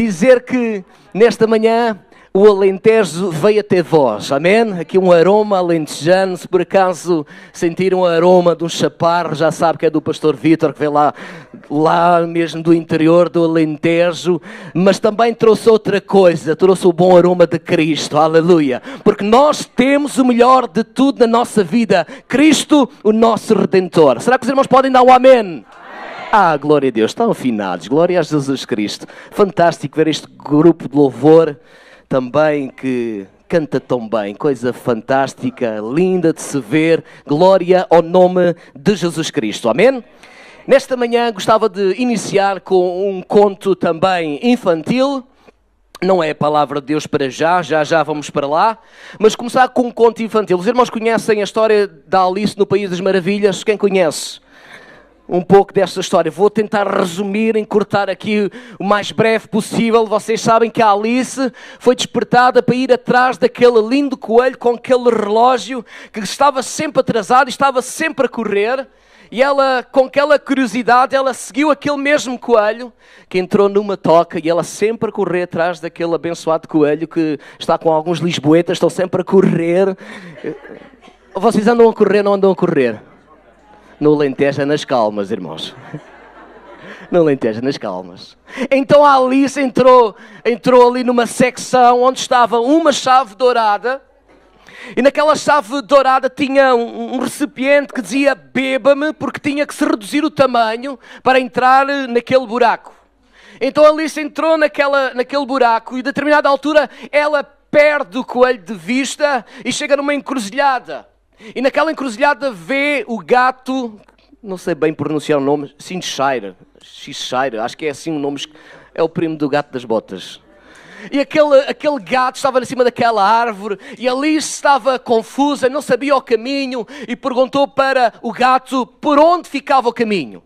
dizer que nesta manhã o Alentejo veio até vós, amém? Aqui um aroma alentejano, se por acaso sentir um aroma de um chaparro, já sabe que é do pastor Vítor, que veio lá mesmo do interior do Alentejo, mas também trouxe outra coisa, trouxe o bom aroma de Cristo, aleluia, porque nós temos o melhor de tudo na nossa vida, Cristo, o nosso Redentor. Será que os irmãos podem dar um amém? Glória a Deus, estão afinados, glória a Jesus Cristo. Fantástico ver este grupo de louvor também que canta tão bem, coisa fantástica, linda de se ver, glória ao nome de Jesus Cristo, amém? Nesta manhã gostava de iniciar com um conto também infantil, não é a palavra de Deus para já vamos para lá, mas começar com um conto infantil. Os irmãos conhecem a história da Alice no País das Maravilhas? Quem conhece? Um pouco desta história. Vou tentar resumir, encurtar aqui o mais breve possível. Vocês sabem que a Alice foi despertada para ir atrás daquele lindo coelho com aquele relógio que estava sempre atrasado e estava sempre a correr. E ela, com aquela curiosidade, ela seguiu aquele mesmo coelho que entrou numa toca e ela sempre a correr atrás daquele abençoado coelho que está com alguns lisboetas, estão sempre a correr. Vocês andam a correr, não andam a correr? No Alentejo é nas calmas, irmãos. No Alentejo é nas calmas. Então a Alice entrou ali numa secção onde estava uma chave dourada. E naquela chave dourada tinha um recipiente que dizia beba-me, porque tinha que se reduzir o tamanho para entrar naquele buraco. Então a Alice entrou naquele buraco e a determinada altura ela perde o coelho de vista e chega numa encruzilhada. E naquela encruzilhada vê o gato, não sei bem pronunciar o nome, Cheshire, acho que é assim o nome, é o primo do gato das botas. E aquele gato estava em cima daquela árvore e Alice estava confusa, não sabia o caminho e perguntou para o gato por onde ficava o caminho.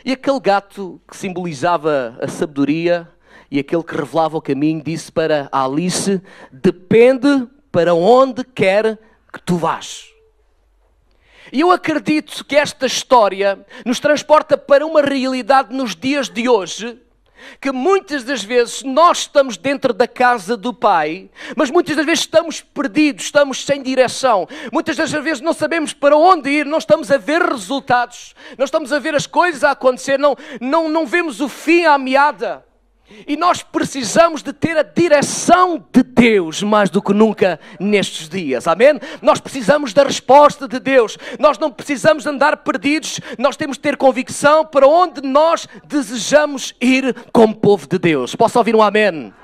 E aquele gato que simbolizava a sabedoria e aquele que revelava o caminho disse para a Alice, depende para onde quer que tu vás. E eu acredito que esta história nos transporta para uma realidade nos dias de hoje, que muitas das vezes nós estamos dentro da casa do Pai, mas muitas das vezes estamos perdidos, estamos sem direção. Muitas das vezes não sabemos para onde ir, não estamos a ver resultados, não estamos a ver as coisas a acontecer, não vemos o fim à meada. E nós precisamos de ter a direção de Deus mais do que nunca nestes dias, amém? Nós precisamos da resposta de Deus, nós não precisamos andar perdidos, nós temos de ter convicção para onde nós desejamos ir como povo de Deus. Posso ouvir um amém? Amém.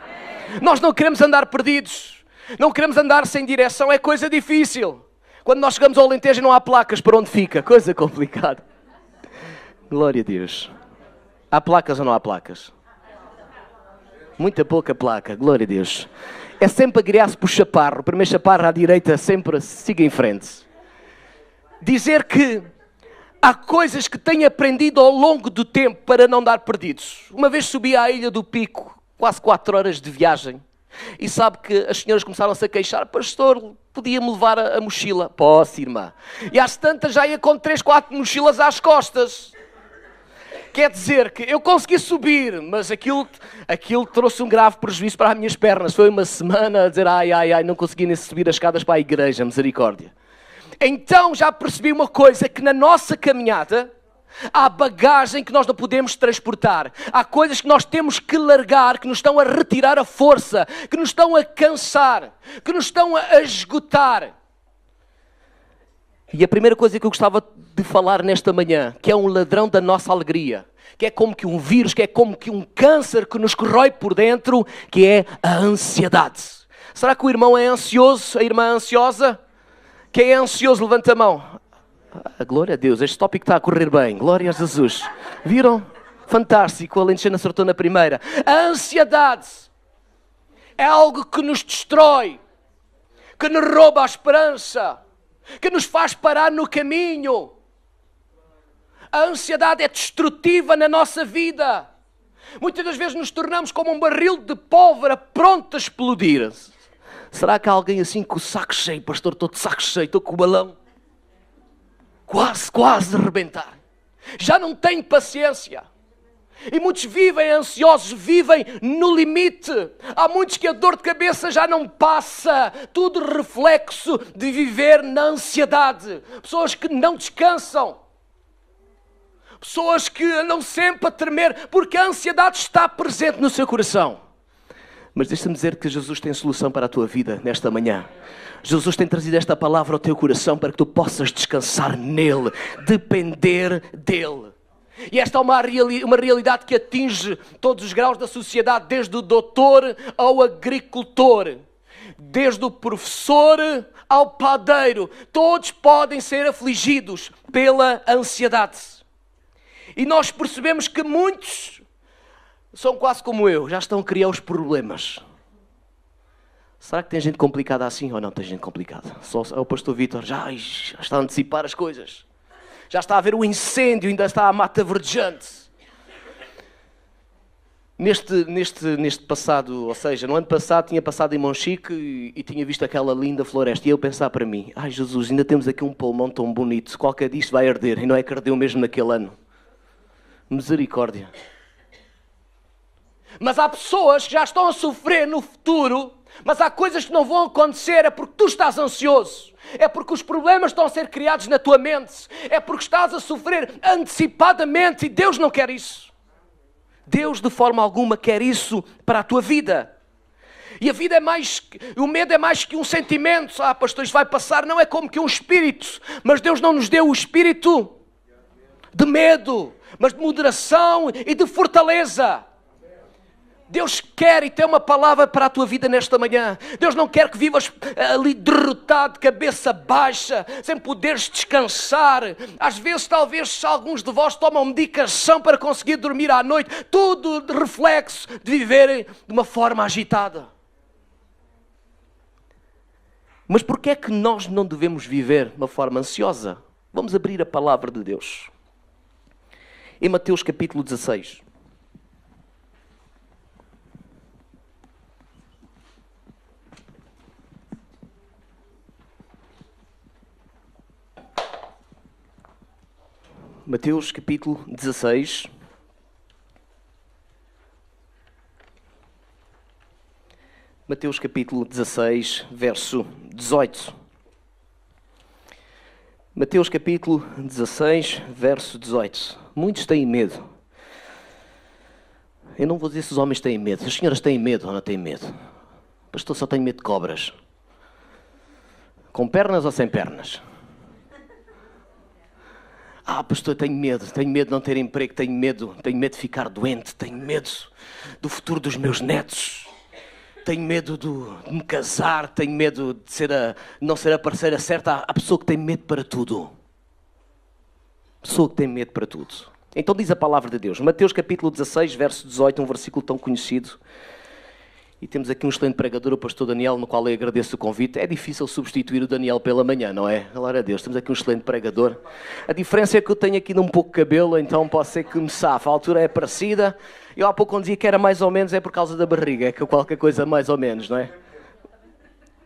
Nós não queremos andar perdidos, não queremos andar sem direção, é coisa difícil. Quando nós chegamos ao Alentejo e não há placas para onde fica, coisa complicada. Glória a Deus. Há placas ou não há placas? Muita pouca placa, glória a Deus. É sempre a guiar-se por chaparro. O primeiro chaparro à direita sempre siga em frente. Dizer que há coisas que tenho aprendido ao longo do tempo para não dar perdidos. Uma vez subi à Ilha do Pico, quase 4 horas de viagem. E sabe que as senhoras começaram-se a queixar. Pastor, podia-me levar a mochila? Posso, irmã. E às tantas já ia com 3, 4 mochilas às costas. Quer dizer que eu consegui subir, mas aquilo trouxe um grave prejuízo para as minhas pernas. Foi uma semana a dizer, ai, não consegui nem subir as escadas para a igreja, misericórdia. Então já percebi uma coisa, que na nossa caminhada há bagagem que nós não podemos transportar. Há coisas que nós temos que largar, que nos estão a retirar a força, que nos estão a cansar, que nos estão a esgotar. E a primeira coisa que eu gostava de falar nesta manhã, que é um ladrão da nossa alegria, que é como que um vírus, que é como que um câncer que nos corrói por dentro, que é a ansiedade. Será que o irmão é ansioso, a irmã é ansiosa? Quem é ansioso, levanta a mão. Glória a Deus, este tópico está a correr bem, glória a Jesus. Viram? Fantástico, a Alentejana acertou na primeira. A ansiedade é algo que nos destrói, que nos rouba a esperança, que nos faz parar no caminho. A ansiedade é destrutiva na nossa vida. Muitas das vezes nos tornamos como um barril de pólvora pronto a explodir. Será que há alguém assim com o saco cheio? Pastor, estou de saco cheio, estou com o balão quase a arrebentar. Já não tenho paciência. E muitos vivem ansiosos, vivem no limite. Há muitos que a dor de cabeça já não passa. Tudo reflexo de viver na ansiedade. Pessoas que não descansam. Pessoas que andam sempre a tremer porque a ansiedade está presente no seu coração. Mas deixa-me dizer que Jesus tem solução para a tua vida nesta manhã. Jesus tem trazido esta palavra ao teu coração para que tu possas descansar nele, depender dele. E esta é uma realidade que atinge todos os graus da sociedade, desde o doutor ao agricultor, desde o professor ao padeiro. Todos podem ser afligidos pela ansiedade. E nós percebemos que muitos são quase como eu, já estão a criar os problemas. Será que tem gente complicada assim ou não tem gente complicada? Só o pastor Vítor já está a antecipar as coisas. Já está a ver o incêndio, ainda está a mata verdejante. Neste passado, ou seja, no ano passado tinha passado em Monchique e tinha visto aquela linda floresta. E eu pensar para mim, ai Jesus, ainda temos aqui um pulmão tão bonito, qualquer disto vai arder. E não é que ardeu mesmo naquele ano. Misericórdia. Mas há pessoas que já estão a sofrer no futuro, mas há coisas que não vão acontecer, é porque tu estás ansioso. É porque os problemas estão a ser criados na tua mente. É porque estás a sofrer antecipadamente e Deus não quer isso. Deus de forma alguma quer isso para a tua vida. E a vida é mais, o medo é mais que um sentimento. Ah, pastor, isto vai passar. Não é como que um espírito. Mas Deus não nos deu o espírito de medo, mas de moderação e de fortaleza. Deus quer e tem uma palavra para a tua vida nesta manhã. Deus não quer que vivas ali derrotado, de cabeça baixa, sem poderes descansar. Às vezes, talvez, alguns de vós tomam medicação para conseguir dormir à noite. Tudo de reflexo de viverem de uma forma agitada. Mas porquê é que nós não devemos viver de uma forma ansiosa? Vamos abrir a palavra de Deus. Em Mateus capítulo 16. Mateus capítulo 16. Mateus capítulo 16, verso 18. Mateus capítulo 16, verso 18. Muitos têm medo. Eu não vou dizer se os homens têm medo. As senhoras têm medo ou não têm medo? O pastor só tem medo de cobras. Com pernas ou sem pernas? Ah, pastor, tenho medo de não ter emprego, tenho medo de ficar doente, tenho medo do futuro dos meus netos, tenho medo de me casar, tenho medo de não ser a parceira certa. Há pessoa que tem medo para tudo. Pessoa que tem medo para tudo. Então diz a palavra de Deus, Mateus capítulo 16, verso 18, um versículo tão conhecido. E temos aqui um excelente pregador, o pastor Daniel, no qual eu agradeço o convite. É difícil substituir o Daniel pela manhã, não é? Glória a Deus, temos aqui um excelente pregador. A diferença é que eu tenho aqui um pouco de cabelo, então pode ser que me safe. A altura é parecida. Eu há pouco quando dizia que era mais ou menos, é por causa da barriga, é que qualquer coisa mais ou menos, não é?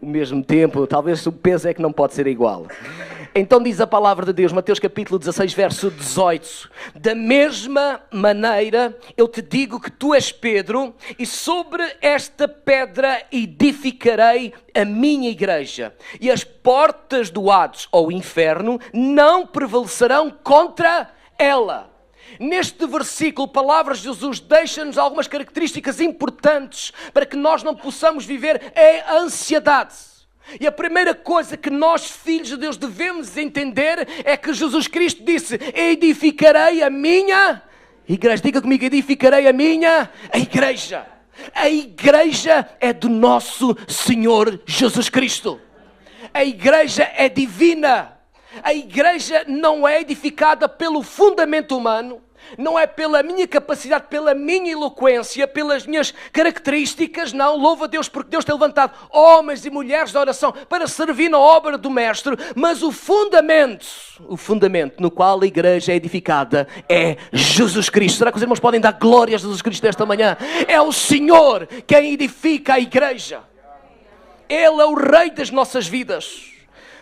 O mesmo tempo, talvez o peso é que não pode ser igual. Então diz a palavra de Deus, Mateus capítulo 16, verso 18. Da mesma maneira, eu te digo que tu és Pedro, e sobre esta pedra edificarei a minha igreja. E as portas do Hades, ou inferno, não prevalecerão contra ela. Neste versículo, palavras de Jesus deixa-nos algumas características importantes para que nós não possamos viver a ansiedade. E a primeira coisa que nós, filhos de Deus, devemos entender é que Jesus Cristo disse: edificarei a minha igreja. Diga comigo, edificarei a igreja. A igreja é do nosso Senhor Jesus Cristo. A igreja é divina. A igreja não é edificada pelo fundamento humano, não é pela minha capacidade, pela minha eloquência, pelas minhas características, não. Louva a Deus porque Deus tem levantado homens e mulheres de oração para servir na obra do Mestre, mas o fundamento no qual a igreja é edificada é Jesus Cristo. Será que os irmãos podem dar glória a Jesus Cristo esta manhã? É o Senhor quem edifica a igreja. Ele é o Rei das nossas vidas.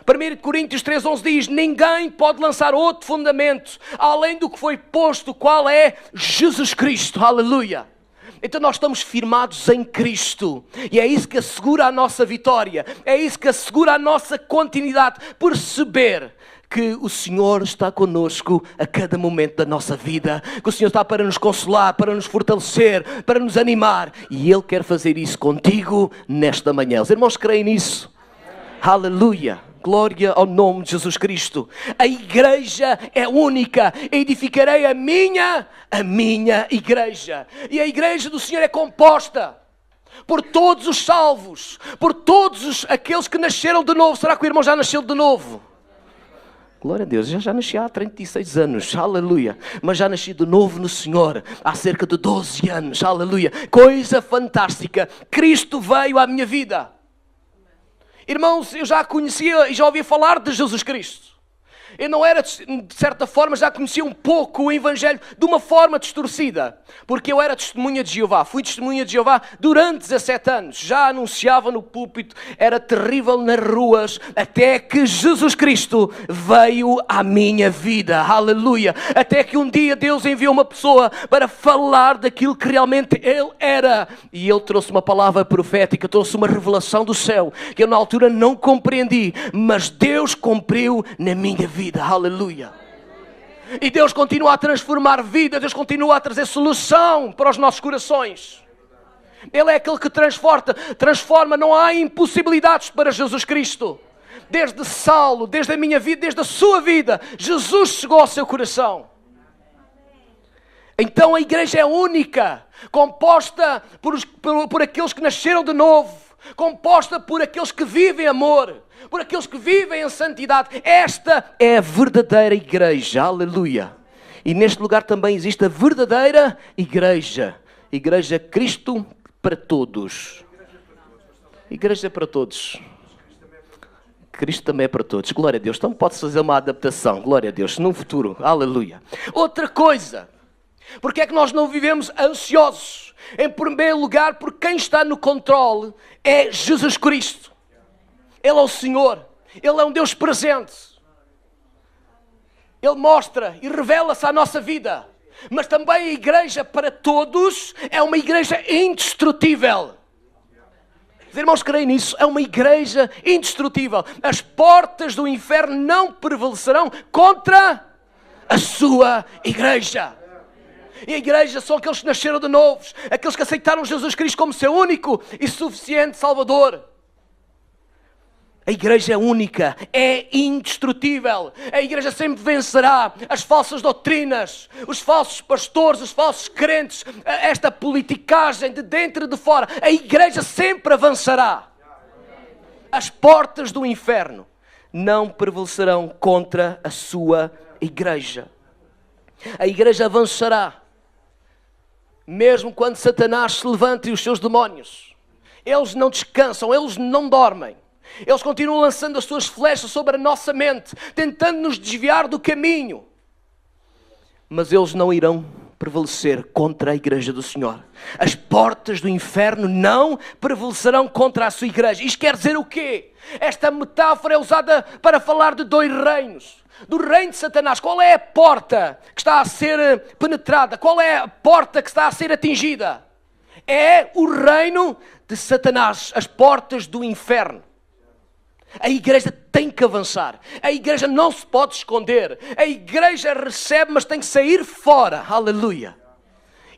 1 Coríntios 3,11 diz: ninguém pode lançar outro fundamento além do que foi posto, qual é Jesus Cristo. Aleluia. Então nós estamos firmados em Cristo. E é isso que assegura a nossa vitória. É isso que assegura a nossa continuidade. Perceber que o Senhor está conosco a cada momento da nossa vida. Que o Senhor está para nos consolar, para nos fortalecer, para nos animar. E Ele quer fazer isso contigo nesta manhã. Os irmãos creem nisso? Aleluia. Glória ao nome de Jesus Cristo. A igreja é única. Edificarei a minha igreja. E a igreja do Senhor é composta por todos os salvos, por todos aqueles que nasceram de novo. Será que o irmão já nasceu de novo? Glória a Deus, eu já nasci há 36 anos, aleluia. Mas já nasci de novo no Senhor há cerca de 12 anos, aleluia. Coisa fantástica, Cristo veio à minha vida. Irmãos, eu já conhecia e já ouvia falar de Jesus Cristo. Eu não era, de certa forma, já conhecia um pouco o Evangelho de uma forma distorcida. Porque eu era testemunha de Jeová. Fui testemunha de Jeová durante 17 anos. Já anunciava no púlpito, era terrível nas ruas, até que Jesus Cristo veio à minha vida. Aleluia! Até que um dia Deus enviou uma pessoa para falar daquilo que realmente Ele era. E Ele trouxe uma palavra profética, trouxe uma revelação do céu, que eu na altura não compreendi, mas Deus cumpriu na minha vida. Aleluia. E Deus continua a transformar vida. Deus continua a trazer solução para os nossos corações. Ele é aquele que transforma. Não há impossibilidades para Jesus Cristo. Desde Saulo, desde a minha vida, desde a sua vida, Jesus chegou ao seu coração. Então a igreja é única, composta por aqueles que nasceram de novo, composta por aqueles que vivem amor, por aqueles que vivem em santidade. Esta é a verdadeira igreja, aleluia. E neste lugar também existe a verdadeira igreja. Igreja Cristo para todos. Igreja para todos. Cristo também é para todos, glória a Deus. Então pode-se fazer uma adaptação, glória a Deus, no futuro, aleluia. Outra coisa, porque é que nós não vivemos ansiosos? Em primeiro lugar, porque quem está no controle é Jesus Cristo. Ele é o Senhor. Ele é um Deus presente. Ele mostra e revela-se à nossa vida. Mas também a igreja para todos é uma igreja indestrutível. Os irmãos creem nisso? É uma igreja indestrutível. As portas do inferno não prevalecerão contra a sua igreja. E a igreja são aqueles que nasceram de novos, aqueles que aceitaram Jesus Cristo como seu único e suficiente Salvador. A igreja é única, é indestrutível. A igreja sempre vencerá as falsas doutrinas, os falsos pastores, os falsos crentes, esta politicagem de dentro e de fora. A igreja sempre avançará. As portas do inferno não prevalecerão contra a sua igreja. A igreja avançará. Mesmo quando Satanás se levanta e os seus demónios, eles não descansam, eles não dormem. Eles continuam lançando as suas flechas sobre a nossa mente, tentando nos desviar do caminho. Mas eles não irão prevalecer contra a igreja do Senhor. As portas do inferno não prevalecerão contra a sua igreja. Isto quer dizer o quê? Esta metáfora é usada para falar de dois reinos. Do reino de Satanás. Qual é a porta que está a ser penetrada? Qual é a porta que está a ser atingida? É o reino de Satanás, as portas do inferno. A igreja tem que avançar. A igreja não se pode esconder. A igreja recebe, mas tem que sair fora. Aleluia.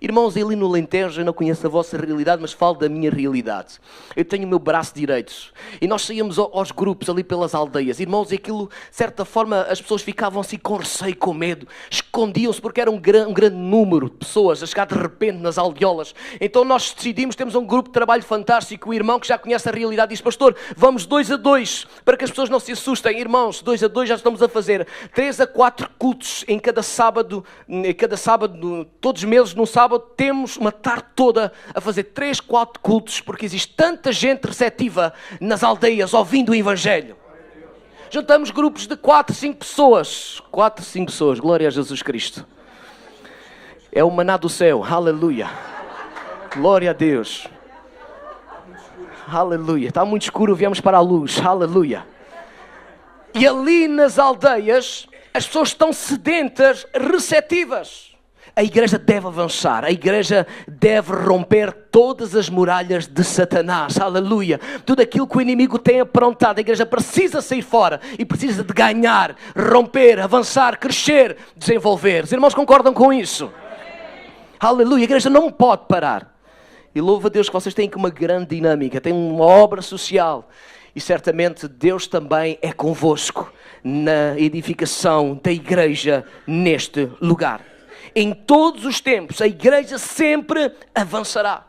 Irmãos, ali no Alentejo, eu não conheço a vossa realidade, mas falo da minha realidade. Eu tenho o meu braço direito. E nós saíamos aos grupos ali pelas aldeias. Irmãos, e aquilo, de certa forma, as pessoas ficavam assim com receio, com medo. Escondiam-se porque era um grande número de pessoas a chegar de repente nas aldeolas. Então nós decidimos, temos um grupo de trabalho fantástico. O irmão que já conhece a realidade diz: pastor, vamos 2 a 2, para que as pessoas não se assustem. Irmãos, 2 a 2 já estamos a fazer 3 a 4 cultos em cada sábado, todos os meses, num sábado, temos uma tarde toda a fazer 3, 4 cultos, porque existe tanta gente receptiva nas aldeias ouvindo o Evangelho. Juntamos grupos de 4, 5 pessoas. 4, 5 pessoas, glória a Jesus Cristo. É o maná do céu, aleluia. Glória a Deus. Aleluia. Está muito escuro, viemos para a luz, aleluia. E ali nas aldeias, as pessoas estão sedentas, receptivas. A igreja deve avançar, a igreja deve romper todas as muralhas de Satanás, aleluia. Tudo aquilo que o inimigo tem aprontado, a igreja precisa sair fora e precisa de ganhar, romper, avançar, crescer, desenvolver. Os irmãos concordam com isso? Aleluia, a igreja não pode parar. E louvo a Deus que vocês têm aqui uma grande dinâmica, têm uma obra social. E certamente Deus também é convosco na edificação da igreja neste lugar. Em todos os tempos, a igreja sempre avançará.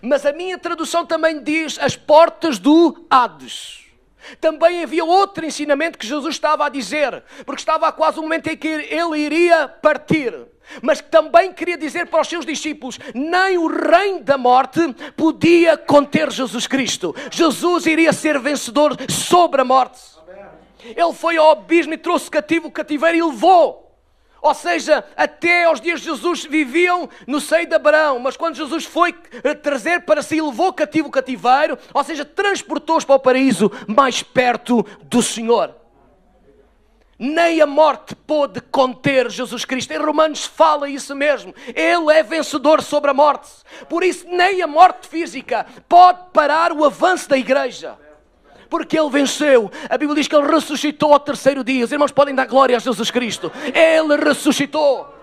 Mas a minha tradução também diz as portas do Hades. Também havia outro ensinamento que Jesus estava a dizer, porque estava a quase um momento em que ele iria partir. Mas também queria dizer para os seus discípulos, nem o reino da morte podia conter Jesus Cristo. Jesus iria ser vencedor sobre a morte. Ele foi ao abismo e trouxe cativo o cativeiro e levou. Ou seja, até aos dias de Jesus viviam no seio de Abraão, mas quando Jesus foi trazer para si, levou cativo o cativeiro, ou seja, transportou-os para o paraíso mais perto do Senhor. Nem a morte pôde conter Jesus Cristo. Em Romanos fala isso mesmo. Ele é vencedor sobre a morte. Por isso, nem a morte física pode parar o avanço da igreja. Porque Ele venceu. A Bíblia diz que Ele ressuscitou ao terceiro dia. Os irmãos podem dar glória a Jesus Cristo. Ele ressuscitou.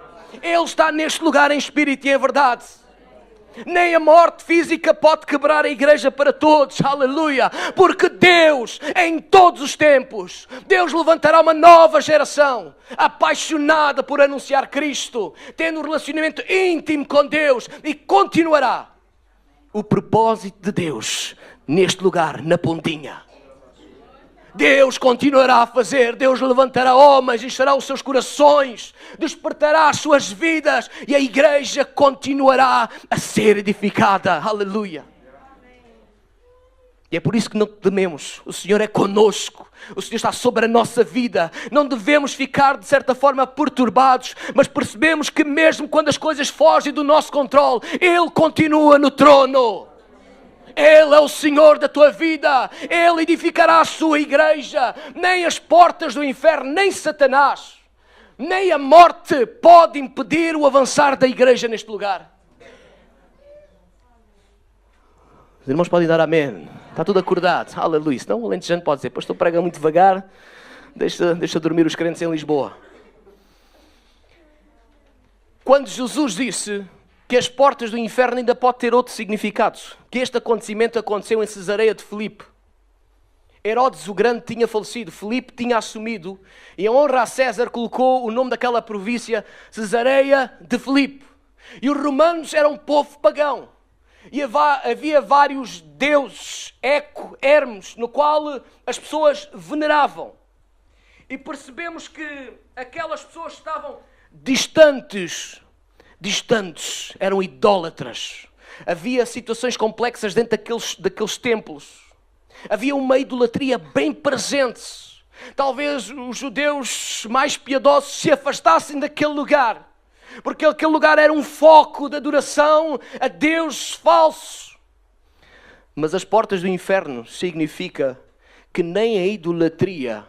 Ele está neste lugar em espírito e em verdade. Nem a morte física pode quebrar a igreja para todos. Aleluia. Porque Deus, em todos os tempos, Deus levantará uma nova geração apaixonada por anunciar Cristo, tendo um relacionamento íntimo com Deus, e continuará o propósito de Deus neste lugar, na pontinha. Deus continuará a fazer, Deus levantará homens, encherá os seus corações, despertará as suas vidas e a igreja continuará a ser edificada. Aleluia. E é por isso que não tememos. O Senhor é conosco. O Senhor está sobre a nossa vida. Não devemos ficar de certa forma perturbados, mas percebemos que mesmo quando as coisas fogem do nosso controle, Ele continua no trono. Ele é o Senhor da tua vida. Ele edificará a sua igreja. Nem as portas do inferno, nem Satanás, nem a morte pode impedir o avançar da igreja neste lugar. Os irmãos podem dar amém. Está tudo acordado. Aleluia. Senão o alentejano pode dizer, pastor, prega muito devagar, deixa dormir os crentes em Lisboa. Quando Jesus disse que as portas do inferno ainda podem ter outro significado, que este acontecimento aconteceu em Cesareia de Filipe. Herodes o Grande tinha falecido, Filipe tinha assumido, e em honra a César colocou o nome daquela província Cesareia de Filipe. E os romanos eram um povo pagão, e havia vários deuses, Eco, Hermes, no qual as pessoas veneravam. E percebemos que aquelas pessoas estavam distantes, eram idólatras. Havia situações complexas dentro daqueles templos. Havia uma idolatria bem presente. Talvez os judeus mais piedosos se afastassem daquele lugar, porque aquele lugar era um foco de adoração a deuses falsos. Mas as portas do inferno significa que nem a idolatria,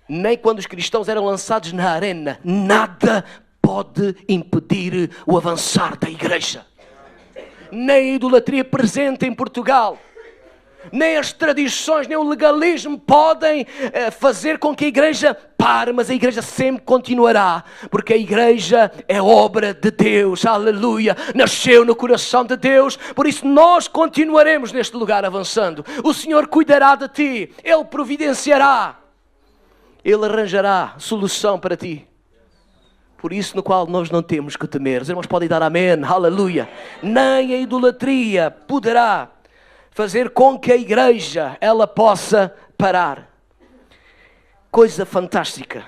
nem quando os cristãos eram lançados na arena, nada pode impedir o avançar da igreja. Nem a idolatria presente em Portugal, nem as tradições, nem o legalismo podem fazer com que a igreja pare, mas a igreja sempre continuará, porque a igreja é obra de Deus, aleluia, nasceu no coração de Deus, por isso nós continuaremos neste lugar avançando. O Senhor cuidará de ti, Ele providenciará, Ele arranjará solução para ti. Por isso no qual nós não temos que temer. Os irmãos podem dar amém, aleluia. Nem a idolatria poderá fazer com que a igreja ela possa parar. Coisa fantástica.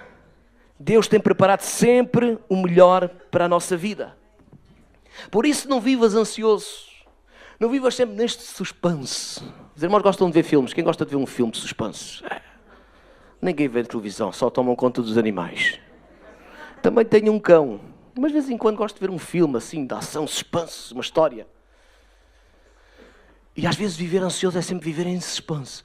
Deus tem preparado sempre o melhor para a nossa vida. Por isso não vivas ansioso. Não vivas sempre neste suspense. Os irmãos gostam de ver filmes. Quem gosta de ver um filme de suspense? Ninguém vê televisão, só tomam conta dos animais. Também tenho um cão, mas de vez em quando gosto de ver um filme assim, de ação, suspense, uma história. E às vezes viver ansioso é sempre viver em suspense.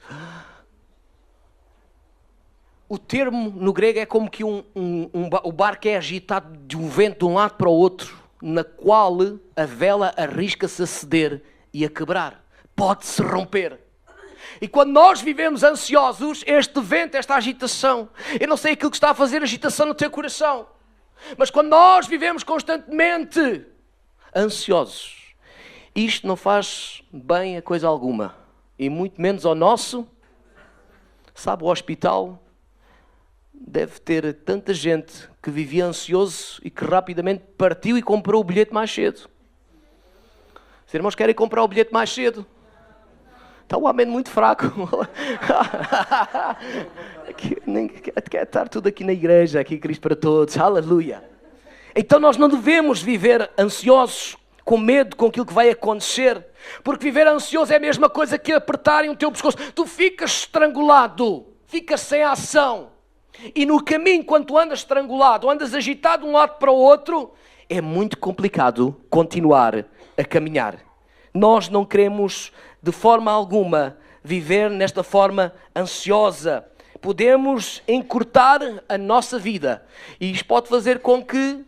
O termo no grego é como que o barco é agitado de um vento de um lado para o outro, na qual a vela arrisca-se a ceder e a quebrar. Pode-se romper. E quando nós vivemos ansiosos, este vento, esta agitação, eu não sei aquilo que está a fazer agitação no teu coração, mas quando nós vivemos constantemente ansiosos, isto não faz bem a coisa alguma, e muito menos ao nosso. Sabe, o hospital deve ter tanta gente que vivia ansioso e que rapidamente partiu e comprou o bilhete mais cedo. Os irmãos querem comprar o bilhete mais cedo? Está um amém muito fraco. Quer estar tudo aqui na igreja, aqui Cristo para todos, aleluia. Então nós não devemos viver ansiosos, com medo com aquilo que vai acontecer, porque viver ansioso é a mesma coisa que apertarem o teu pescoço. Tu ficas estrangulado, ficas sem ação, e no caminho, quando tu andas estrangulado, andas agitado de um lado para o outro, é muito complicado continuar a caminhar. Nós não queremos de forma alguma viver nesta forma ansiosa. Podemos encurtar a nossa vida, e isto pode fazer com que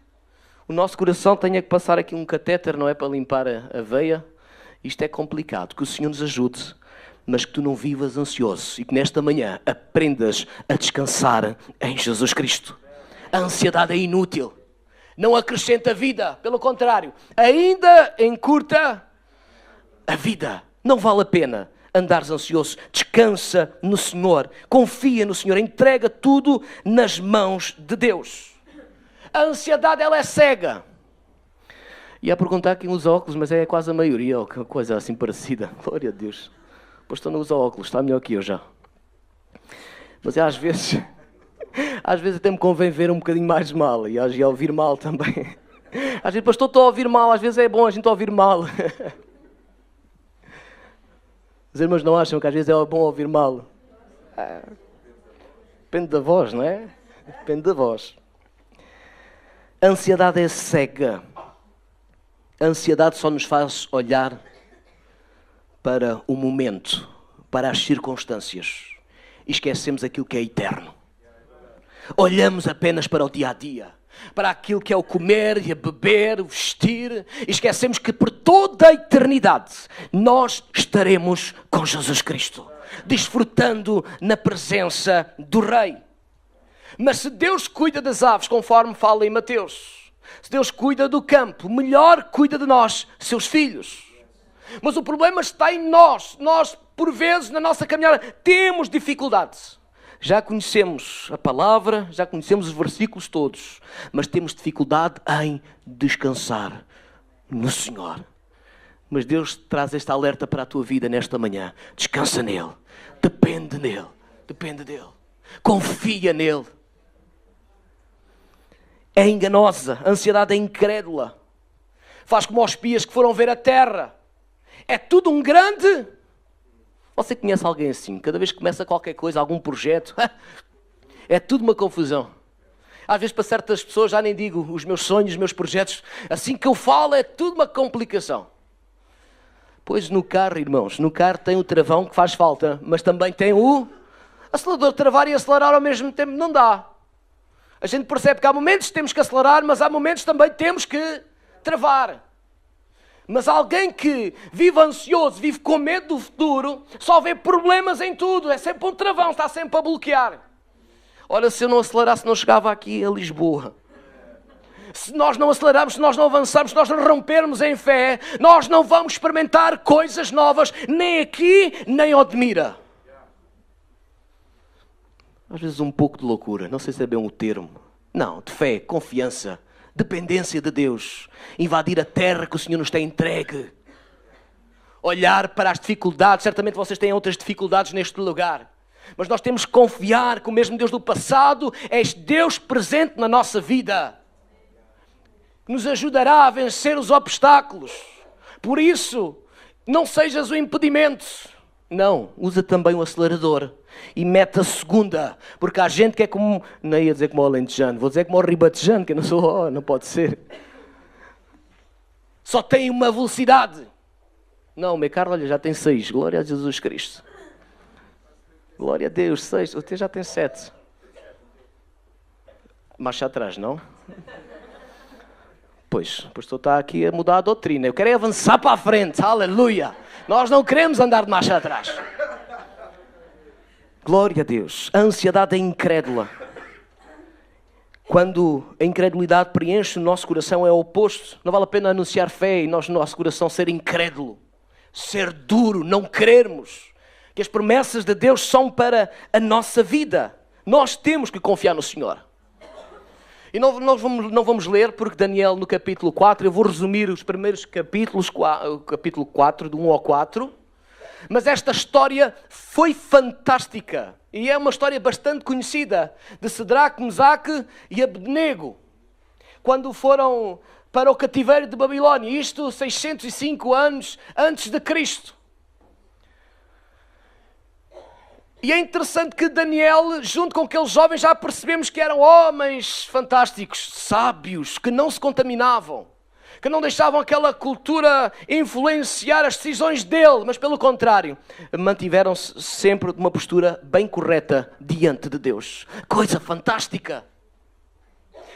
o nosso coração tenha que passar aqui um catéter, não é, para limpar a veia. Isto é complicado, que o Senhor nos ajude, mas que tu não vivas ansioso e que nesta manhã aprendas a descansar em Jesus Cristo. A ansiedade é inútil, não acrescenta vida, pelo contrário, ainda encurta a vida. Não vale a pena andares ansioso. Descansa no Senhor, confia no Senhor, entrega tudo nas mãos de Deus. A ansiedade, ela é cega. E a perguntar quem usa óculos, mas é quase a maioria, ou coisa assim parecida. Glória a Deus. O pastor não usa óculos, está melhor que eu já. Mas às vezes até me convém ver um bocadinho mais mal, e a ouvir mal também. Às vezes, pastor, estou a ouvir mal, às vezes é bom a gente ouvir mal. Os irmãos não acham que às vezes é bom ouvir mal? Depende da voz, não é? Depende da voz. A ansiedade é cega. A ansiedade só nos faz olhar para o momento, para as circunstâncias, e esquecemos aquilo que é eterno. Olhamos apenas para o dia-a-dia, para aquilo que é o comer e a beber, o vestir, e esquecemos que por toda a eternidade nós estaremos com Jesus Cristo, desfrutando na presença do Rei. Mas se Deus cuida das aves, conforme fala em Mateus, se Deus cuida do campo, melhor cuida de nós, seus filhos. Mas o problema está em nós. Nós, por vezes, na nossa caminhada, temos dificuldades. Já conhecemos a palavra, já conhecemos os versículos todos, mas temos dificuldade em descansar no Senhor. Mas Deus traz este alerta para a tua vida nesta manhã. Descansa nele, depende dele, confia nele. É enganosa, a ansiedade é incrédula. Faz como os espias que foram ver a terra. É tudo um grande... Você conhece alguém assim? Cada vez que começa qualquer coisa, algum projeto, é tudo uma confusão. Às vezes para certas pessoas, já nem digo os meus sonhos, os meus projetos, assim que eu falo é tudo uma complicação. Pois no carro, irmãos, no carro tem o travão que faz falta, mas também tem o acelerador. Travar e acelerar ao mesmo tempo não dá. A gente percebe que há momentos que temos que acelerar, mas há momentos também temos que travar. Mas alguém que vive ansioso, vive com medo do futuro, só vê problemas em tudo. É sempre um travão, está sempre a bloquear. Olha, se eu não acelerasse, não chegava aqui a Lisboa. Se nós não acelerarmos, se nós não avançarmos, se nós não rompermos em fé, nós não vamos experimentar coisas novas, nem aqui, nem ao Admira. Às vezes um pouco de loucura, não sei se é bem o termo. Não, de fé, confiança, dependência de Deus. Invadir a terra que o Senhor nos tem entregue. Olhar para as dificuldades. Certamente vocês têm outras dificuldades neste lugar. Mas nós temos que confiar que o mesmo Deus do passado é este Deus presente na nossa vida. Nos ajudará a vencer os obstáculos. Por isso, não sejas o impedimento. Não, usa também o acelerador. E mete a segunda. Porque há gente que é como... Não ia dizer como o alentejano. Vou dizer como o ribatejano, que eu não sou... não pode ser. Só tem uma velocidade. Não, meu caro, olha, já tem 6. Glória a Jesus Cristo. Glória a Deus, 6. Você já tem 7. Marcha atrás, não? Pois, o pastor está aqui a mudar a doutrina. Eu quero é avançar para a frente, aleluia. Nós não queremos andar de marcha atrás. Glória a Deus. A ansiedade é incrédula. Quando a incredulidade preenche o nosso coração é o oposto. Não vale a pena anunciar fé e no nosso coração ser incrédulo, ser duro, não querermos que as promessas de Deus são para a nossa vida. Nós temos que confiar no Senhor. E não vamos ler, porque Daniel no capítulo 4, eu vou resumir os primeiros capítulos, o capítulo 4, do 1 ao 4. Mas esta história foi fantástica. E é uma história bastante conhecida de Cedraque, Mesaque e Abednego. Quando foram para o cativeiro de Babilónia. Isto 605 anos antes de Cristo. E é interessante que Daniel, junto com aqueles jovens, já percebemos que eram homens fantásticos, sábios, que não se contaminavam, que não deixavam aquela cultura influenciar as decisões dele, mas pelo contrário, mantiveram-se sempre de uma postura bem correta diante de Deus. Coisa fantástica!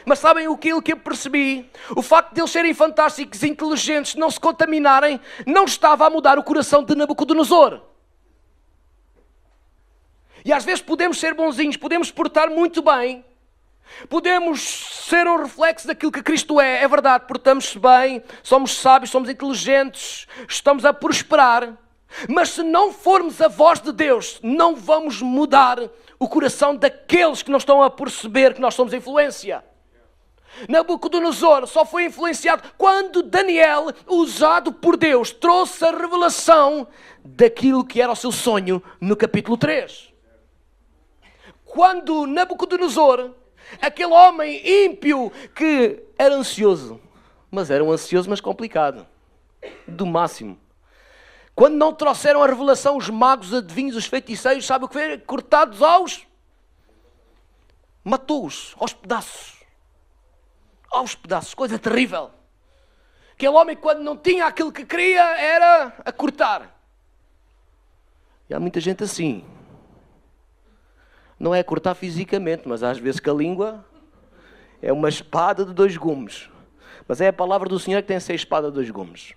Mas sabem o que eu percebi? O facto de eles serem fantásticos, inteligentes, não se contaminarem, não estava a mudar o coração de Nabucodonosor. E às vezes podemos ser bonzinhos, podemos portar muito bem, podemos ser um reflexo daquilo que Cristo é verdade, portamos-se bem, somos sábios, somos inteligentes, estamos a prosperar, mas se não formos a voz de Deus, não vamos mudar o coração daqueles que não estão a perceber que nós somos influência. Nabucodonosor só foi influenciado quando Daniel, usado por Deus, trouxe a revelação daquilo que era o seu sonho no capítulo 3. Quando Nabucodonosor, aquele homem ímpio que era ansioso, mas era um ansioso mas complicado, do máximo. Quando não trouxeram a revelação os magos, os adivinhos, os feiticeiros, sabe o que foi? Cortados aos... matou-os aos pedaços. Aos pedaços, coisa terrível. Aquele homem, quando não tinha aquilo que queria, era a cortar. E há muita gente assim. Não é cortar fisicamente, mas às vezes com a língua é uma espada de 2 gumes. Mas é a palavra do Senhor que tem a ser espada de 2 gumes.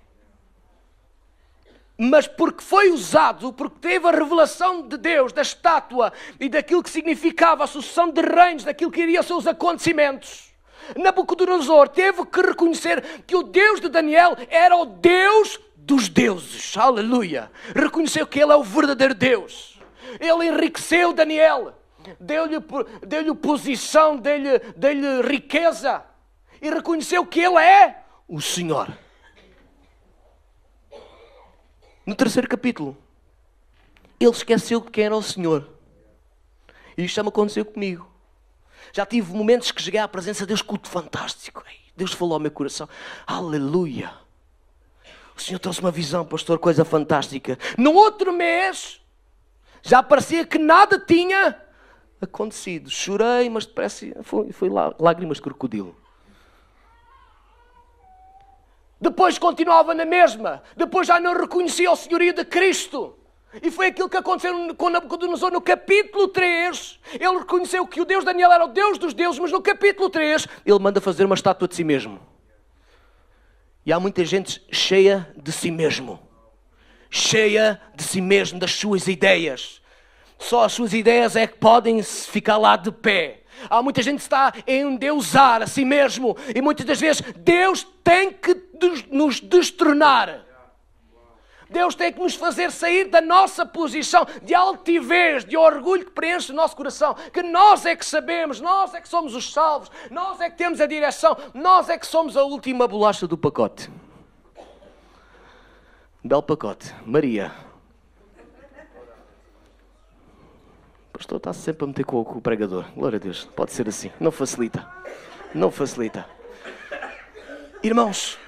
Mas porque foi usado, porque teve a revelação de Deus, da estátua e daquilo que significava a sucessão de reinos, daquilo que iria ser os acontecimentos, Nabucodonosor teve que reconhecer que o Deus de Daniel era o Deus dos deuses. Aleluia! Reconheceu que Ele é o verdadeiro Deus. Ele enriqueceu Daniel. Deu-lhe posição, deu-lhe riqueza. E reconheceu que Ele é o Senhor. No 3º capítulo, ele esqueceu de quem era o Senhor. E isto já me aconteceu comigo. Já tive momentos que cheguei à presença de Deus, culto fantástico. Deus falou ao meu coração. Aleluia. O Senhor trouxe uma visão, pastor, coisa fantástica. No outro mês, já parecia que nada tinha acontecido. Chorei, mas depressa foi lágrimas de crocodilo. Depois continuava na mesma. Depois já não reconhecia o senhorio de Cristo. E foi aquilo que aconteceu com Nabucodonosor no capítulo 3. Ele reconheceu que o Deus Daniel era o Deus dos deuses, mas no capítulo 3 ele manda fazer uma estátua de si mesmo. E há muita gente cheia de si mesmo. Cheia de si mesmo, das suas ideias. Só as suas ideias é que podem ficar lá de pé. Há muita gente que está a endeusar a si mesmo. E muitas das vezes Deus tem que nos destronar. Deus tem que nos fazer sair da nossa posição de altivez, de orgulho que preenche o nosso coração. Que nós é que sabemos, nós é que somos os salvos, nós é que temos a direção, nós é que somos a última bolacha do pacote. Belo pacote. Maria. O pastor está sempre a meter com o pregador. Glória a Deus. Pode ser assim. Não facilita. Não facilita. Irmãos,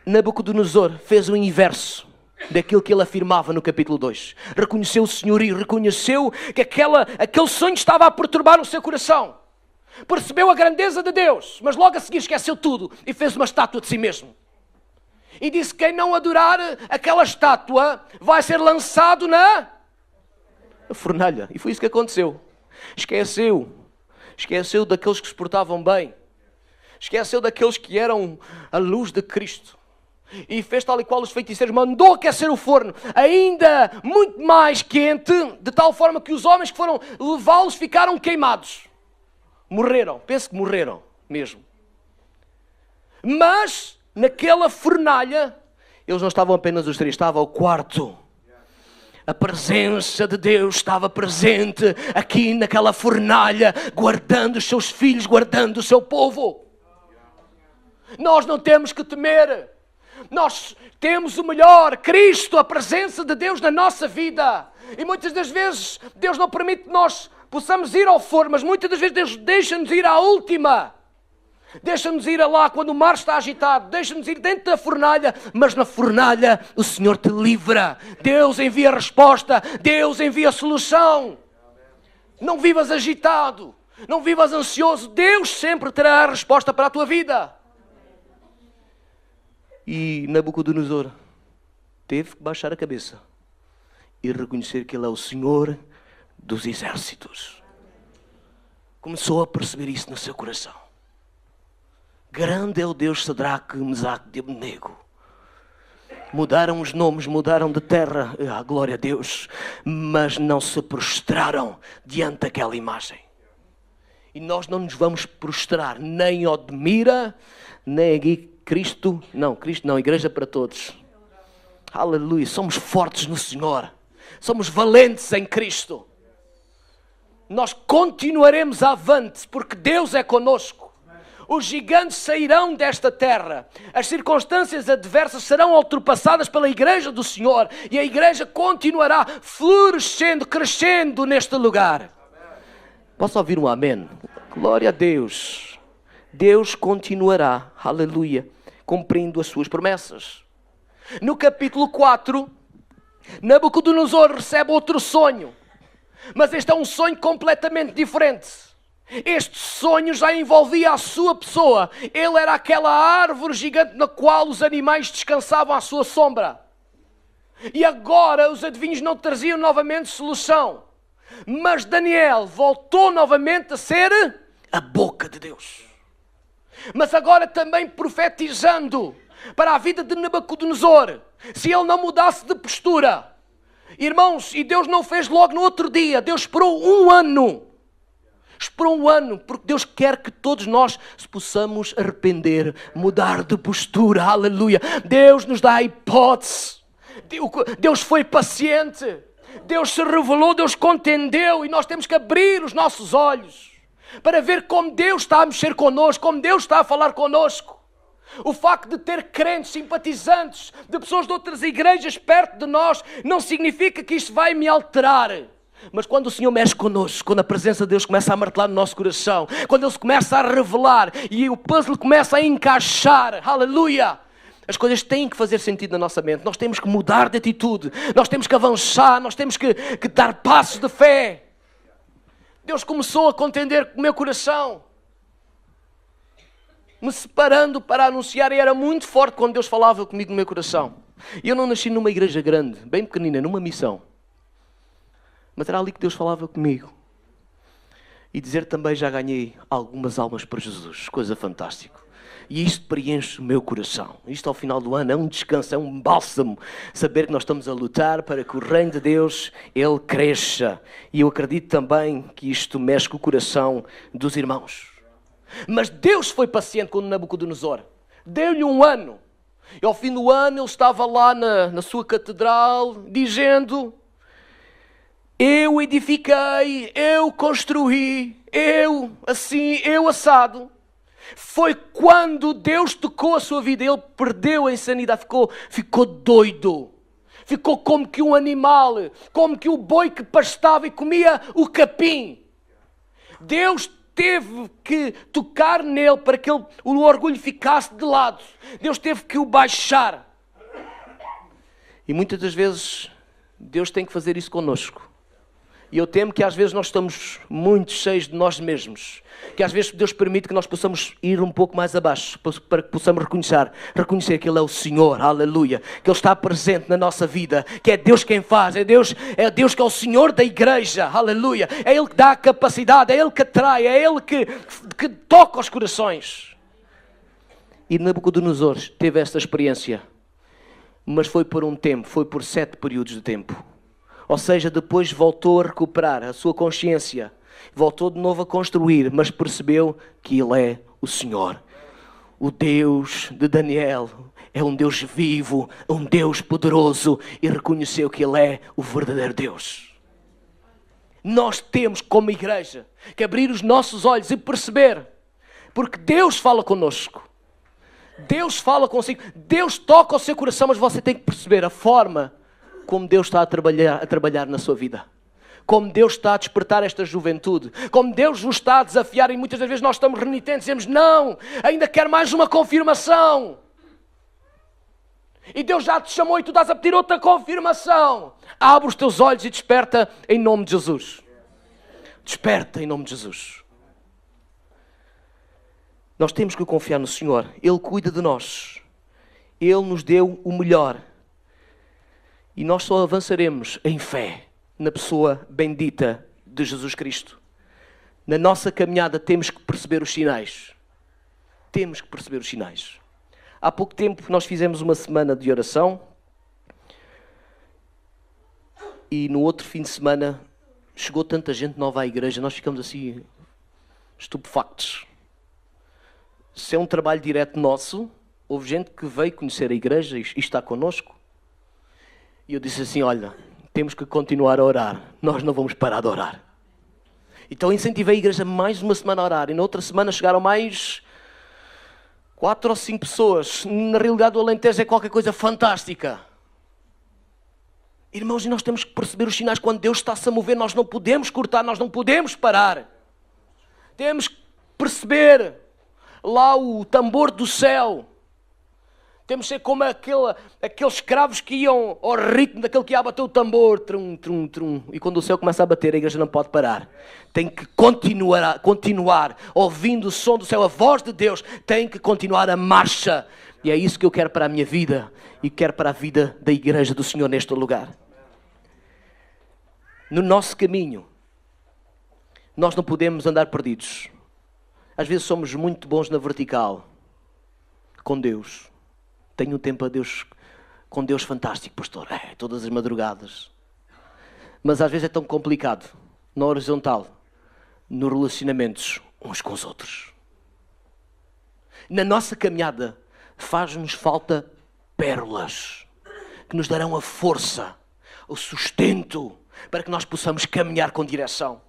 Nabucodonosor fez o inverso daquilo que ele afirmava no capítulo 2. Reconheceu o senhorio, reconheceu que aquele sonho estava a perturbar o seu coração. Percebeu a grandeza de Deus, mas logo a seguir esqueceu tudo e fez uma estátua de si mesmo. E disse que quem não adorar aquela estátua vai ser lançado na fornalha. E foi isso que aconteceu. Esqueceu Esqueceu daqueles que se portavam bem. Esqueceu daqueles que eram a luz de Cristo. E fez tal e qual os feiticeiros, mandou aquecer o forno, ainda muito mais quente, de tal forma que os homens que foram levá-los ficaram queimados. Morreram, penso que morreram mesmo. Mas, naquela fornalha, eles não estavam apenas os três, estava o quarto. A presença de Deus estava presente aqui naquela fornalha, guardando os seus filhos, guardando o seu povo. Nós não temos que temer. Nós temos o melhor, Cristo, a presença de Deus na nossa vida. E muitas das vezes Deus não permite que nós possamos ir ao forno, mas muitas das vezes Deus deixa-nos ir à última. Deixa-nos ir lá quando o mar está agitado. Deixa-nos ir dentro da fornalha, mas na fornalha o Senhor te livra. Deus envia a resposta. Deus envia a solução. Não vivas agitado. Não vivas ansioso. Deus sempre terá a resposta para a tua vida. E Nabucodonosor teve que baixar a cabeça e reconhecer que Ele é o Senhor dos exércitos. Começou a perceber isso no seu coração. Grande é o Deus Sadraque, Mesaque e Abednego. Mudaram os nomes, mudaram de terra, glória a Deus, mas não se prostraram diante daquela imagem. E nós não nos vamos prostrar nem ao Demira, nem aqui Cristo não, igreja para todos. Aleluia, somos fortes no Senhor. Somos valentes em Cristo. Nós continuaremos avante, porque Deus é conosco. Os gigantes sairão desta terra. As circunstâncias adversas serão ultrapassadas pela igreja do Senhor. E a igreja continuará florescendo, crescendo neste lugar. Posso ouvir um amém? Glória a Deus. Deus continuará, aleluia, cumprindo as suas promessas. No capítulo 4, Nabucodonosor recebe outro sonho. Mas este é um sonho completamente diferente. Este sonho já envolvia a sua pessoa. Ele era aquela árvore gigante na qual os animais descansavam à sua sombra. E agora os adivinhos não traziam novamente solução. Mas Daniel voltou novamente a ser a boca de Deus. Mas agora também profetizando para a vida de Nabucodonosor. Se ele não mudasse de postura. Irmãos, e Deus não fez logo no outro dia. Deus esperou um ano. Esperou um ano, porque Deus quer que todos nós se possamos arrepender, mudar de postura, aleluia. Deus nos dá a hipótese. Deus foi paciente. Deus se revelou, Deus contendeu. E nós temos que abrir os nossos olhos para ver como Deus está a mexer connosco, como Deus está a falar connosco. O facto de ter crentes, simpatizantes, de pessoas de outras igrejas perto de nós, não significa que isto vai me alterar. Mas quando o Senhor mexe connosco, quando a presença de Deus começa a martelar no nosso coração, quando Ele se começa a revelar e o puzzle começa a encaixar, aleluia, as coisas têm que fazer sentido na nossa mente. Nós temos que mudar de atitude, nós temos que avançar, nós temos que dar passos de fé. Deus começou a contender com o meu coração, me separando para anunciar, e era muito forte quando Deus falava comigo no meu coração. E eu não nasci numa igreja grande, bem pequenina, numa missão. Mas era ali que Deus falava comigo. E dizer também, já ganhei algumas almas para Jesus. Coisa fantástica. E isto preenche o meu coração. Isto ao final do ano é um descanso, é um bálsamo. Saber que nós estamos a lutar para que o reino de Deus, Ele cresça. E eu acredito também que isto mexe com o coração dos irmãos. Mas Deus foi paciente com Nabucodonosor. Deu-lhe um ano. E ao fim do ano ele estava lá na sua catedral dizendo: eu edifiquei, eu construí, eu assim, eu assado. Foi quando Deus tocou a sua vida, ele perdeu a insanidade, ficou doido. Ficou como que um animal, como que o boi que pastava e comia o capim. Deus teve que tocar nele para que o orgulho ficasse de lado. Deus teve que o baixar. E muitas das vezes Deus tem que fazer isso connosco. E eu temo que às vezes nós estamos muito cheios de nós mesmos. Que às vezes Deus permite que nós possamos ir um pouco mais abaixo, para que possamos reconhecer que Ele é o Senhor, aleluia. Que Ele está presente na nossa vida, que é Deus quem faz, é Deus que é o Senhor da igreja, aleluia. É Ele que dá a capacidade, é Ele que atrai, é Ele que toca os corações. E Nabucodonosor teve esta experiência, mas foi por um tempo, foi por 7 períodos de tempo. Ou seja, depois voltou a recuperar a sua consciência, voltou de novo a construir, mas percebeu que Ele é o Senhor. O Deus de Daniel é um Deus vivo, um Deus poderoso, e reconheceu que Ele é o verdadeiro Deus. Nós temos, como igreja, que abrir os nossos olhos e perceber, porque Deus fala connosco. Deus fala consigo, Deus toca o seu coração, mas você tem que perceber a forma como Deus está a trabalhar na sua vida. Como Deus está a despertar esta juventude. Como Deus nos está a desafiar, e muitas das vezes nós estamos renitentes e dizemos, não, ainda quero mais uma confirmação. E Deus já te chamou e tu estás a pedir outra confirmação. Abre os teus olhos e desperta em nome de Jesus. Desperta em nome de Jesus. Nós temos que confiar no Senhor. Ele cuida de nós. Ele nos deu o melhor. E nós só avançaremos em fé na pessoa bendita de Jesus Cristo. Na nossa caminhada temos que perceber os sinais. Temos que perceber os sinais. Há pouco tempo nós fizemos uma semana de oração. E no outro fim de semana chegou tanta gente nova à igreja. Nós ficamos assim estupefactos. Se é um trabalho direto nosso, houve gente que veio conhecer a igreja e está connosco. E eu disse assim, olha, temos que continuar a orar. Nós não vamos parar de orar. Então incentivei a igreja mais uma semana a orar. E na outra semana chegaram mais 4 ou 5 pessoas. Na realidade o Alentejo é qualquer coisa fantástica. Irmãos, e nós temos que perceber os sinais quando Deus está-se a mover. Nós não podemos cortar, nós não podemos parar. Temos que perceber lá o tambor do céu. Temos que ser como aqueles escravos que iam ao ritmo daquele que ia bater o tambor. Trum, trum, trum. E quando o céu começa a bater, a igreja não pode parar. Tem que continuar ouvindo o som do céu. A voz de Deus tem que continuar a marcha. E é isso que eu quero para a minha vida. E quero para a vida da igreja do Senhor neste lugar. No nosso caminho, nós não podemos andar perdidos. Às vezes somos muito bons na vertical. Com Deus. Tenho um tempo com Deus fantástico, pastor. Todas as madrugadas. Mas às vezes é tão complicado. Na horizontal. Nos relacionamentos uns com os outros. Na nossa caminhada faz-nos falta pérolas. Que nos darão a força, o sustento, para que nós possamos caminhar com direção.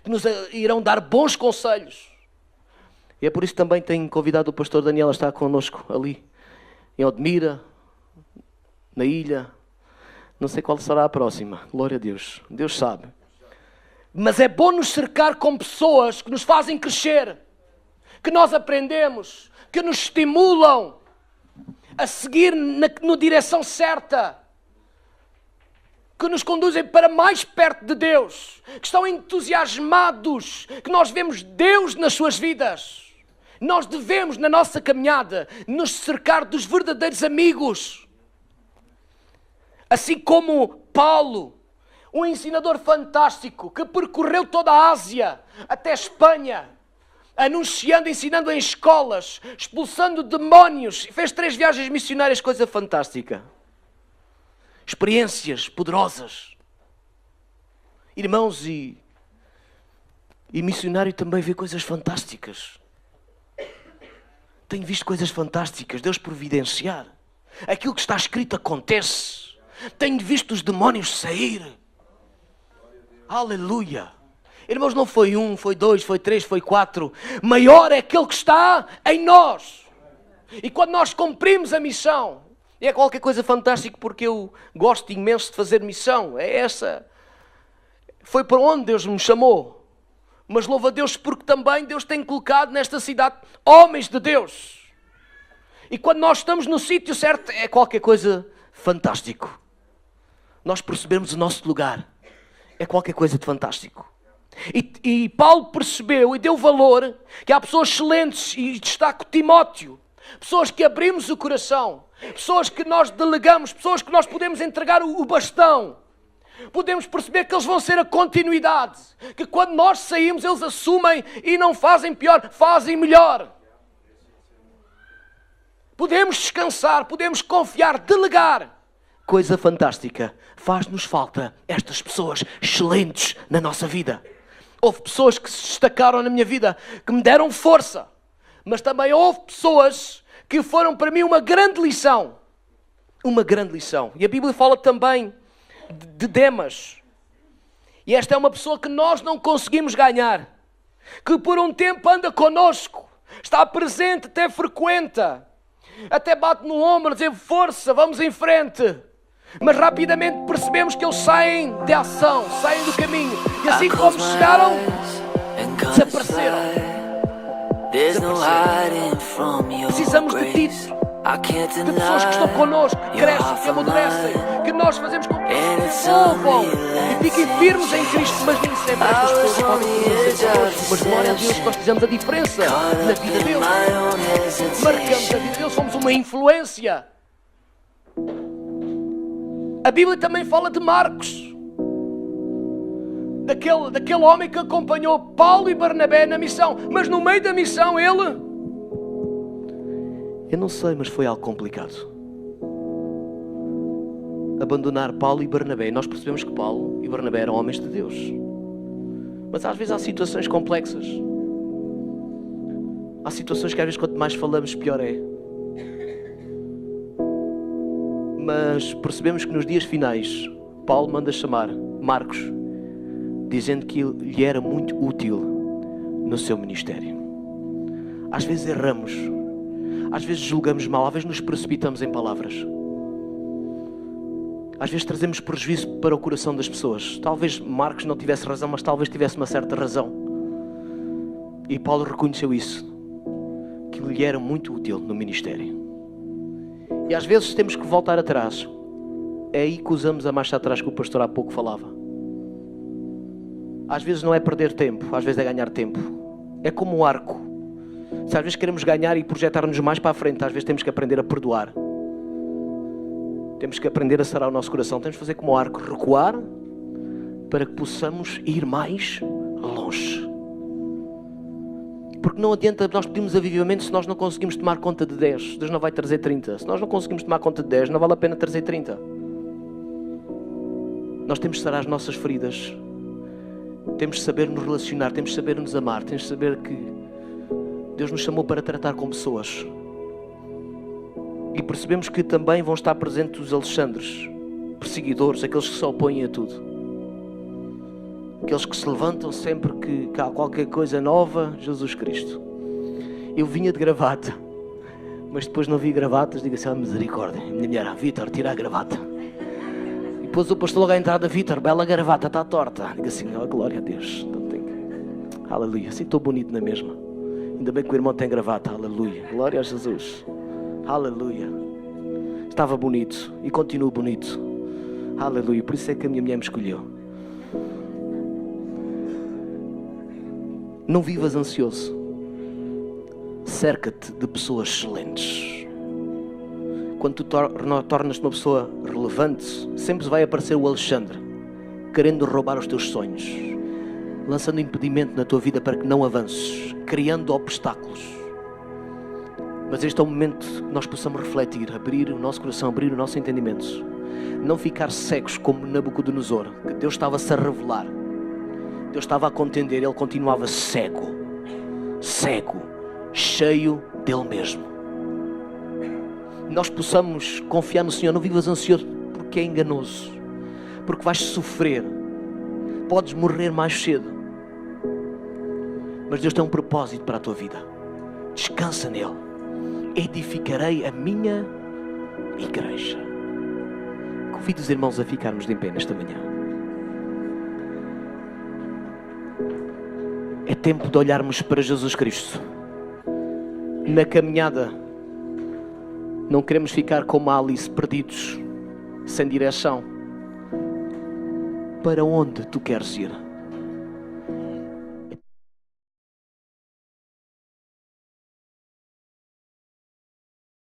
Que nos irão dar bons conselhos. E é por isso que também tenho convidado o pastor Daniel a estar connosco ali. Em Odmira, na ilha, não sei qual será a próxima, glória a Deus, Deus sabe. Mas é bom nos cercar com pessoas que nos fazem crescer, que nós aprendemos, que nos estimulam a seguir na direção certa, que nos conduzem para mais perto de Deus, que estão entusiasmados, que nós vemos Deus nas suas vidas. Nós devemos, na nossa caminhada, nos cercar dos verdadeiros amigos. Assim como Paulo, um ensinador fantástico, que percorreu toda a Ásia, até a Espanha, anunciando, ensinando em escolas, expulsando demónios, fez 3 viagens missionárias, coisa fantástica. Experiências poderosas. Irmãos, e missionário também vê coisas fantásticas. Tenho visto coisas fantásticas, Deus providenciar. Aquilo que está escrito acontece. Tenho visto os demónios sair. Aleluia. Irmãos, não foi 1, foi 2, foi 3, foi 4. Maior é aquele que está em nós. E quando nós cumprimos a missão, é qualquer coisa fantástica, porque eu gosto imenso de fazer missão. É essa. Foi para onde Deus me chamou. Mas louva a Deus porque também Deus tem colocado nesta cidade homens de Deus. E quando nós estamos no sítio certo, é qualquer coisa fantástico. Nós percebemos o nosso lugar. é qualquer coisa de fantástico. E Paulo percebeu e deu valor que há pessoas excelentes, e destaco Timóteo, pessoas que abrimos o coração, pessoas que nós delegamos, pessoas que nós podemos entregar o bastão. Podemos perceber que eles vão ser a continuidade, que quando nós saímos eles assumem e não fazem pior, fazem melhor. Podemos descansar, podemos confiar, delegar. Coisa fantástica, faz-nos falta estas pessoas excelentes na nossa vida. Houve pessoas que se destacaram na minha vida, que me deram força, mas também houve pessoas que foram para mim uma grande lição. Uma grande lição. E a Bíblia fala também de Demas. E esta é uma pessoa que nós não conseguimos ganhar, que por um tempo anda connosco, está presente, até frequenta, até bate no ombro, dizer força, vamos em frente. Mas rapidamente percebemos que eles saem de ação, saem do caminho. E assim como chegaram, desapareceram. Precisamos de títulos, de pessoas que estão connosco, que crescem, que amadurecem, que nós fazemos com que eles se envolvam e fiquem firmes em Cristo. Mas nem sempre estas pessoas podem permanecer connosco. Mas glória a Deus que nós fizemos a diferença na vida deles. Marcamos a vida deles, somos uma influência. A Bíblia também fala de Marcos, daquele homem que acompanhou Paulo e Barnabé na missão, mas no meio da missão ele, eu não sei, mas foi algo complicado. Abandonar Paulo e Barnabé. Nós percebemos que Paulo e Barnabé eram homens de Deus, mas às vezes há situações complexas. Há situações que às vezes quanto mais falamos pior é. Mas percebemos que nos dias finais Paulo manda chamar Marcos, dizendo que lhe era muito útil no seu ministério. Às vezes erramos, às vezes julgamos mal, às vezes nos precipitamos em palavras, às vezes trazemos prejuízo para o coração das pessoas. Talvez Marcos não tivesse razão, mas talvez tivesse uma certa razão. E Paulo reconheceu isso, que lhe era muito útil no ministério. E às vezes temos que voltar atrás. É aí que usamos a marcha atrás que o pastor há pouco falava. Às vezes não é perder tempo, às vezes é ganhar tempo. É como um arco. Se às vezes queremos ganhar e projetar-nos mais para a frente, às vezes temos que aprender a perdoar. Temos que aprender a sarar o nosso coração. Temos que fazer como um arco, recuar, para que possamos ir mais longe. Porque não adianta nós pedirmos avivamento se nós não conseguimos tomar conta de 10. Deus não vai trazer 30. Se nós não conseguimos tomar conta de 10, não vale a pena trazer 30. Nós temos de sarar as nossas feridas. Temos de saber nos relacionar, temos de saber nos amar, temos de saber que Deus nos chamou para tratar com pessoas. E percebemos que também vão estar presentes os Alexandres, perseguidores, aqueles que se opõem a tudo. Aqueles que se levantam sempre que há qualquer coisa nova, Jesus Cristo. Eu vinha de gravata, mas depois não vi gravatas, diga assim, misericórdia. Minha mulher, Vítor, tira a gravata. E depois o pastor logo à entrada, Vítor, bela gravata, está torta. Diga assim, oh, glória a Deus. Então, aleluia, assim estou bonito na mesma. Ainda bem que o irmão tem gravata, aleluia. Glória a Jesus, aleluia. Estava bonito e continuo bonito, aleluia. Por isso é que a minha mulher me escolheu. Não vivas ansioso. Cerca-te de pessoas excelentes. Quando tu tornas-te uma pessoa relevante, sempre vai aparecer o Alexandre, querendo roubar os teus sonhos, lançando impedimento na tua vida para que não avances, criando obstáculos. Mas este é o momento que nós possamos refletir, abrir o nosso coração, abrir o nosso entendimento. Não ficar cegos como Nabucodonosor, que Deus estava-se a revelar. Deus estava a contender, ele continuava cego, cheio dele mesmo. Nós possamos confiar no Senhor. Não vivas ansioso porque é enganoso, porque vais sofrer, podes morrer mais cedo, mas Deus tem um propósito para a tua vida. Descansa nele. Edificarei a minha igreja. Convido os irmãos a ficarmos de pé nesta manhã. É tempo de olharmos para Jesus Cristo. Na caminhada, não queremos ficar como Alice, perdidos, sem direção. para onde tu queres ir.